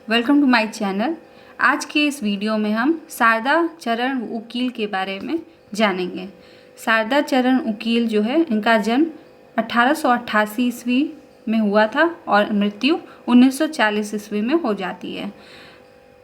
Welcome to my channel. आज के इस वीडियो में हम शारदा चरण उकील के बारे में जानेंगे। शारदा चरण उकील जो है, इनका जन्म 1888 ईस्वी में हुआ था और मृत्यु 1940 ईस्वी में हो जाती है।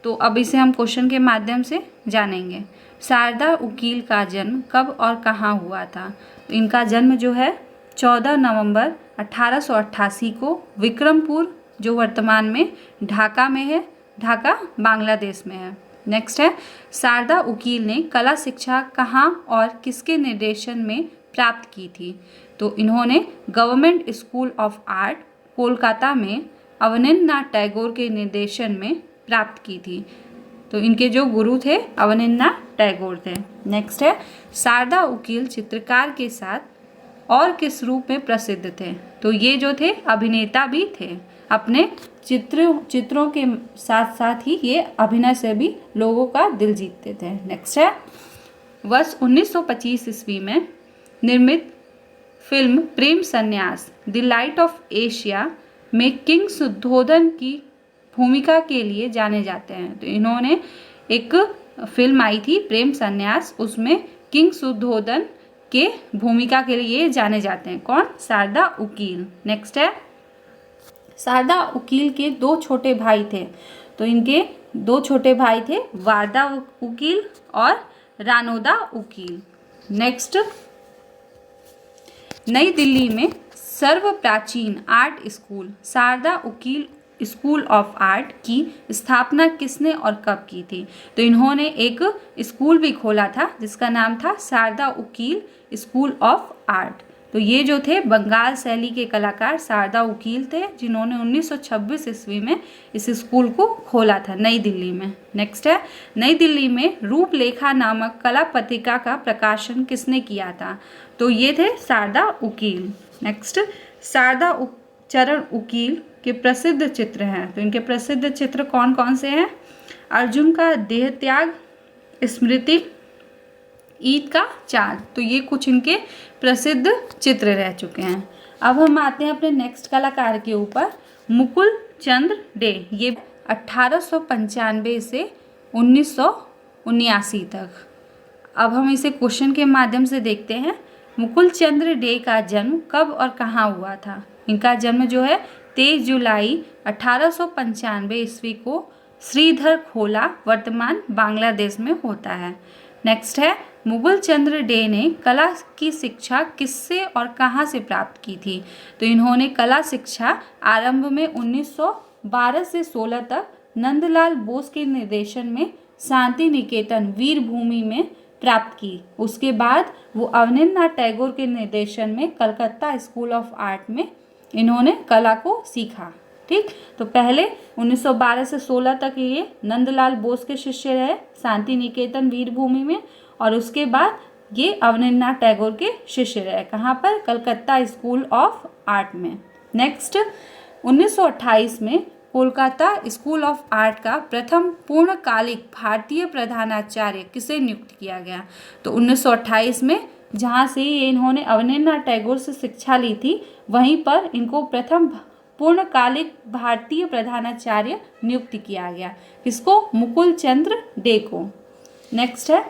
तो अब इसे हम क्वेश्चन के माध्यम से जानेंगे। शारदा उकील का जन्म कब और कहाँ हुआ था? तो इनका जन्म जो है 14 नवंबर 1888 को विक्रमपुर, जो वर्तमान में ढाका में है, ढाका बांग्लादेश में है। नेक्स्ट है, शारदा उकील ने कला शिक्षा कहाँ और किसके निर्देशन में प्राप्त की थी? तो इन्होंने government school of art Kolkata में अवनींद्रनाथ टैगोर के निर्देशन में प्राप्त की थी। तो इनके जो गुरु थे अवनींद्रनाथ टैगोर थे। नेक्स्ट है, शारदा उकील चित्रकार के साथ और किस रूप में प्रसिद्ध थे? तो ये जो थे अभिनेता भी थे। अपने चित्रों के साथ साथ ही ये अभिनय से भी लोगों का दिल जीतते थे। नेक्स्ट है, वर्ष 1925 ईस्वी में निर्मित फिल्म प्रेम संन्यास द लाइट ऑफ एशिया में किंग शुद्धोधन की भूमिका के लिए जाने जाते हैं। तो इन्होंने एक फिल्म आई थी प्रेम संन्यास, उसमें किंग शुद्धोधन के भूमिका के लिए जाने जाते हैं। कौन? शारदा उकील। नेक्स्ट है, शारदा उकील के दो छोटे भाई थे। तो इनके दो छोटे भाई थे, वारदा उकील और रानोदा उकील। नेक्स्ट, नई दिल्ली में सर्व प्राचीन art school Sharda Ukil school of art की स्थापना किसने और कब की थी? तो इन्होंने एक स्कूल भी खोला था जिसका नाम था Sharda Ukil school of art. तो ये जो थे बंगाल शैली के कलाकार शारदा उकील थे, जिन्होंने 1926 ईस्वी में इस स्कूल को खोला था नई दिल्ली में। नेक्स्ट है, नई दिल्ली में रूपलेखा नामक कला पत्रिका का प्रकाशन किसने किया था? तो ये थे शारदा उकील। नेक्स्ट, शारदा चरण उकील के प्रसिद्ध चित्र हैं। तो इनके प्रसिद्ध चित्र कौन कौन से हैं? अर्जुन का देह त्याग, स्मृति, ईद का चांद। तो ये कुछ इनके प्रसिद्ध चित्र रह चुके हैं। अब हम आते हैं अपने नेक्स्ट कलाकार के ऊपर, मुकुल चंद्र डे। ये 1895 से 1979 तक। अब हम इसे क्वेश्चन के माध्यम से देखते हैं। मुकुल चंद्र डे का जन्म कब और कहाँ हुआ था? इनका जन्म जो है 23 जुलाई 1895 ईस्वी को श्रीधर खोला, वर्तमान बांग्लादेश में होता है। नेक्स्ट है, मुकुल चंद्र डे ने कला की शिक्षा किससे और कहाँ से प्राप्त की थी? तो इन्होंने कला शिक्षा आरंभ में 1912 से 16 तक नंदलाल बोस के निर्देशन में शांति निकेतन वीर भूमि में प्राप्त की। उसके बाद वो अवनींद्रनाथ टैगोर के निर्देशन में कलकत्ता स्कूल ऑफ आर्ट में इन्होंने कला को सीखा। ठीक, तो पहले 1912 से 16 तक ये नंदलाल बोस के शिष्य रहे शांति निकेतन वीर भूमि में, और उसके बाद ये अवनींद्रनाथ टैगोर के शिष्य रहे। कहाँ पर? कलकत्ता स्कूल ऑफ आर्ट में। नेक्स्ट, 1928 में कोलकाता स्कूल ऑफ आर्ट का प्रथम पूर्णकालिक भारतीय प्रधानाचार्य किसे नियुक्त किया गया? तो 1928 में जहाँ से इन्होंने अवनींद्रनाथ टैगोर से शिक्षा ली थी, वहीं पर इनको प्रथम पूर्णकालिक भारतीय प्रधानाचार्य नियुक्त किया गया। किसको? मुकुल चंद्र डे को। नेक्स्ट है,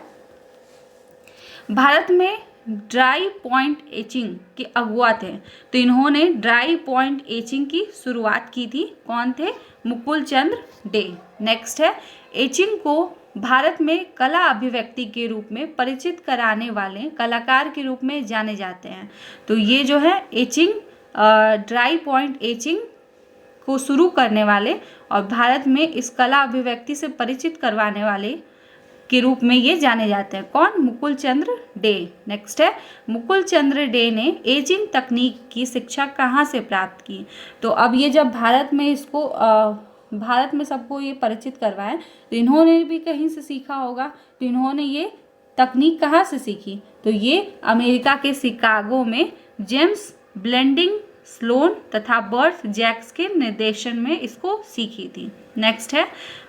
भारत में ड्राई पॉइंट एचिंग के अगुआ थे। तो इन्होंने ड्राई पॉइंट एचिंग की शुरुआत की थी। कौन थे? मुकुल चंद्र डे। नेक्स्ट है, एचिंग को भारत में कला अभिव्यक्ति के रूप में परिचित कराने वाले कलाकार के रूप में जाने जाते हैं। तो ये जो है एचिंग, ड्राई पॉइंट एचिंग को शुरू करने वाले और भारत में इस कला अभिव्यक्ति से परिचित करवाने वाले के रूप में ये जाने जाते हैं। कौन? मुकुल चंद्र डे। नेक्स्ट है, मुकुल चंद्र डे ने एचिंग तकनीक की शिक्षा कहाँ से प्राप्त की? तो अब ये जब भारत में सबको ये परिचित करवाएं, तो इन्होंने भी कहीं से सीखा होगा। तो इन्होंने ये तकनीक कहाँ से सीखी? तो ये अमेरिका के शिकागो में जेम्स ब्लेंडिंग स्लोन तथा बर्थ जैक्स के निर्देशन में इसको सीखी थी। नेक्स्ट है,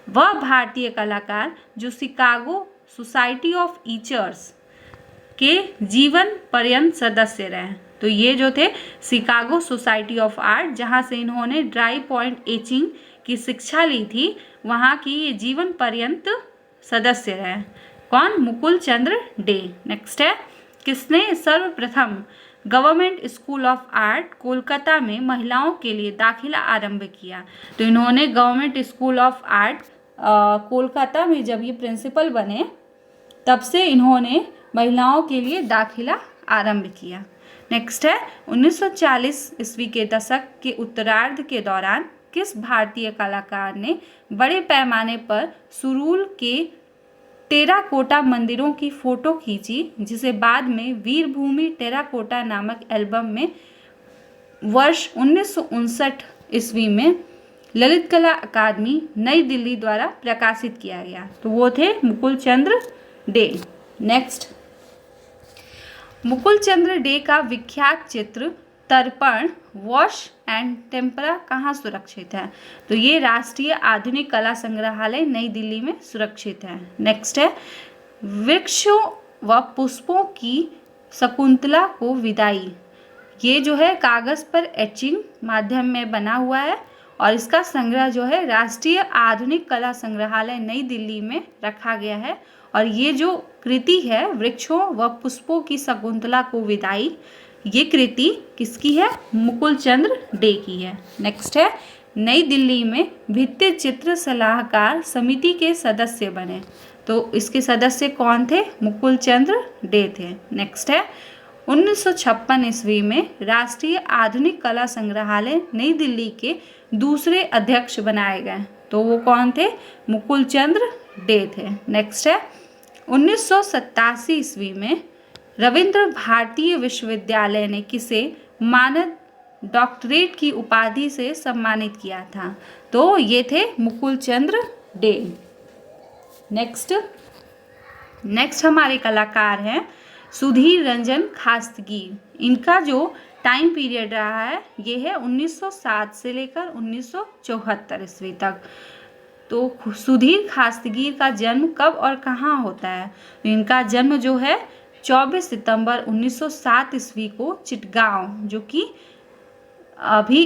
वह भारतीय कलाकार जो शिकागो सोसाइटी ऑफ टीचर्स के जीवन पर्यंत सदस्य रहे। तो ये जो थे शिकागो सोसाइटी ऑफ आर्ट, जहाँ से इन्होंने ड्राई पॉइंट एचिंग की शिक्षा ली थी, वहाँ की ये जीवन पर्यंत सदस्य रहे। कौन? मुकुल चंद्र डे। नेक्स्ट है, किसने सर्वप्रथम government school of art Kolkata में महिलाओं के लिए दाखिला आरंभ किया? तो इन्होंने government school of art Kolkata में जब ये प्रिंसिपल बने तब से इन्होंने महिलाओं के लिए दाखिला आरंभ किया। नेक्स्ट है, 1940 ईस्वी के दशक के उत्तरार्ध के दौरान किस भारतीय कलाकार ने बड़े पैमाने पर सुरूल के टेराकोटा मंदिरों की फोटो खींची, जिसे बाद में वीरभूमि टेराकोटा नामक एल्बम में वर्ष 1959 ईस्वी में ललित कला अकादमी नई दिल्ली द्वारा प्रकाशित किया गया? तो वो थे मुकुल चंद्र डे। नेक्स्ट, मुकुल चंद्र डे का विख्यात चित्र तर्पण वॉश एंड टेम्परा कहाँ सुरक्षित है? तो ये राष्ट्रीय आधुनिक कला संग्रहालय नई दिल्ली में सुरक्षित है। नेक्स्ट है, वृक्षों व पुष्पों की शकुंतला को विदाई, ये जो है कागज़ पर एचिंग माध्यम में बना हुआ है और इसका संग्रह जो है राष्ट्रीय आधुनिक कला संग्रहालय नई दिल्ली में रखा गया है। और ये जो कृति है वृक्षों व पुष्पों की शकुंतला को विदाई, ये कृति किसकी है? मुकुल चंद्र डे की है। नेक्स्ट है, नई दिल्ली में भित्ति चित्र सलाहकार समिति के सदस्य बने, तो इसके सदस्य कौन थे? मुकुल चंद्र डे थे। नेक्स्ट है, 1956 ईस्वी में राष्ट्रीय आधुनिक कला संग्रहालय नई दिल्ली के दूसरे अध्यक्ष बनाए गए, तो वो कौन थे? मुकुल चंद्र डे थे। नेक्स्ट है, 1987 ईस्वी में रविंद्र भारतीय विश्वविद्यालय ने किसे मानद डॉक्टरेट की उपाधि से सम्मानित किया था? तो ये थे मुकुल चंद्र डे। नेक्स्ट हमारे कलाकार हैं सुधीर रंजन खास्तगीर। इनका जो टाइम पीरियड रहा है ये है 1907 से लेकर 1974 ईस्वी तक। तो सुधीर खास्तगीर का जन्म कब और कहाँ होता है? तो इनका जन्म जो है 24 सितंबर 1907 ईस्वी को चिटगांव, जो कि अभी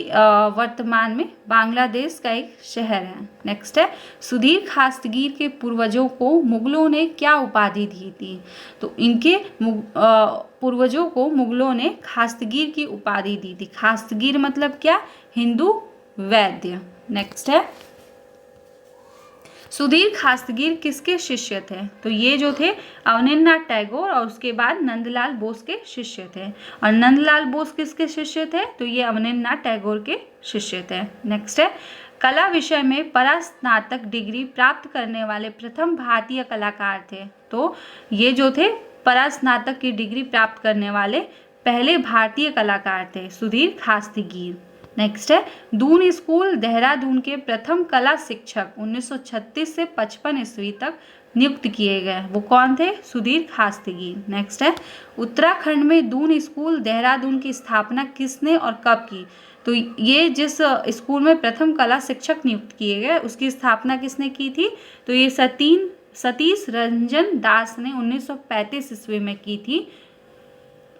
वर्तमान में बांग्लादेश का एक शहर है। नेक्स्ट है, सुधीर खास्तगीर के पूर्वजों को मुगलों ने क्या उपाधि दी थी? तो इनके पूर्वजों को मुगलों ने खास्तगीर की उपाधि दी थी। खास्तगीर मतलब क्या? हिंदू वैद्य। नेक्स्ट है, सुधीर खास्तगीर किसके शिष्य थे? तो ये जो थे अवनींद्रनाथ टैगोर और उसके बाद नंदलाल बोस के शिष्य थे। और नंदलाल बोस किसके शिष्य थे? तो ये अवनींद्रनाथ टैगोर के शिष्य थे। नेक्स्ट है, कला विषय में परास्नातक डिग्री प्राप्त करने वाले प्रथम भारतीय कलाकार थे। तो ये जो थे परास्नातक की डिग्री प्राप्त करने वाले पहले भारतीय कलाकार थे सुधीर खास्तगीर। नेक्स्ट है, दून स्कूल देहरादून के प्रथम कला शिक्षक 1936 से 55 ईस्वी तक नियुक्त किए गए, वो कौन थे? सुधीर खास्तगीर। नेक्स्ट है, उत्तराखंड में दून स्कूल देहरादून की स्थापना किसने और कब की? तो ये जिस स्कूल में प्रथम कला शिक्षक नियुक्त किए गए उसकी स्थापना किसने की थी? तो ये सतीश रंजन दास ने 1935 ईस्वी में की थी।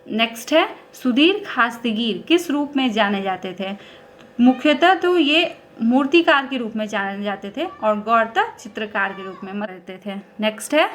नेक्स्ट है, सुधीर खास्तगीर किस रूप में जाने जाते थे? मुख्यतः तो ये मूर्तिकार के रूप में जाने जाते थे और गौरतः चित्रकार के रूप में रहते थे। नेक्स्ट है,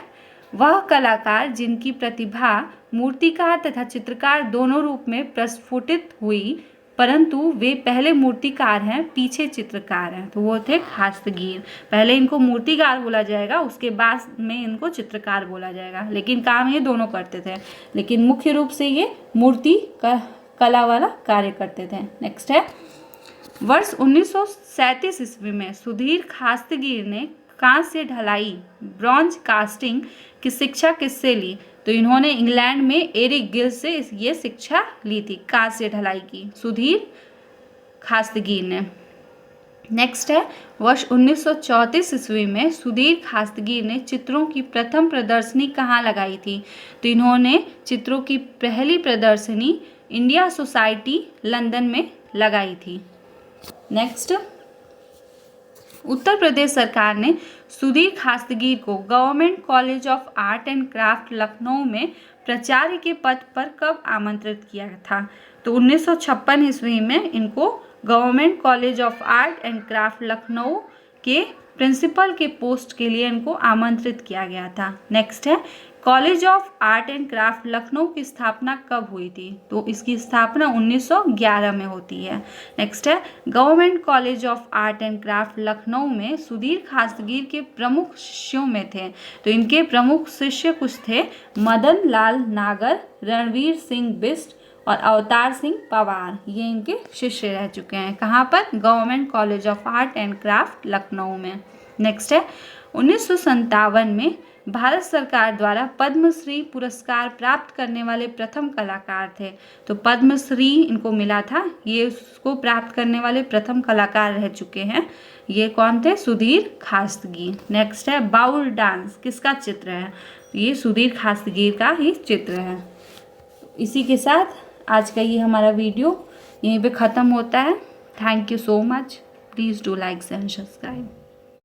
वह कलाकार जिनकी प्रतिभा मूर्तिकार तथा चित्रकार दोनों रूप में प्रस्फुटित हुई, परंतु वे पहले मूर्तिकार हैं पीछे चित्रकार हैं, तो वो थे खास्तगीर। पहले इनको मूर्तिकार बोला जाएगा, उसके बाद में इनको चित्रकार बोला जाएगा, लेकिन काम ये दोनों करते थे, लेकिन मुख्य रूप से ये मूर्ति कला वाला कार्य करते थे। नेक्स्ट है, वर्ष 1937 ईस्वी में सुधीर खास्तगीर ने कांस्य ढलाई ब्रॉन्ज कास्टिंग की शिक्षा किससे ली? तो इन्होंने इंग्लैंड में एरिक गिल से ये शिक्षा ली थी कांस्य ढलाई की, सुधीर खास्तगीर ने। नेक्स्ट है, वर्ष 1934 ईस्वी में सुधीर खास्तगीर ने चित्रों की प्रथम प्रदर्शनी कहाँ लगाई थी? तो इन्होंने चित्रों की पहली प्रदर्शनी इंडिया सोसाइटी लंदन में लगाई थी। नेक्स्ट, उत्तर प्रदेश सरकार ने सुधीर खास्तगीर को government college of art and craft Lucknow में प्राचार्य के पद पर कब आमंत्रित किया था? तो 1956 ईस्वी में इनको government college of art and craft Lucknow के प्रिंसिपल के पोस्ट के लिए इनको आमंत्रित किया गया था। नेक्स्ट है college of art and craft Lucknow की स्थापना कब हुई थी? तो इसकी स्थापना 1911 में होती है। नेक्स्ट है government college of art and craft Lucknow में सुधीर खासगीर के प्रमुख शिष्यों में थे। तो इनके प्रमुख शिष्य कुछ थे, मदन लाल नागर, रणवीर सिंह बिष्ट और अवतार सिंह पवार। ये इनके शिष्य रह चुके हैं। कहाँ पर? Government college of art and craft Lucknow में। नेक्स्ट है 1957 में भारत सरकार द्वारा पद्मश्री पुरस्कार प्राप्त करने वाले प्रथम कलाकार थे। तो पद्मश्री इनको मिला था, ये उसको प्राप्त करने वाले प्रथम कलाकार रह चुके हैं। ये कौन थे? सुधीर खासगीर। नेक्स्ट है बाउल डांस किसका चित्र है? ये सुधीर खासगीर का ही चित्र है। इसी के साथ आज का ये हमारा वीडियो यहीं पे ख़त्म होता है। Thank you so much. Please do like and subscribe.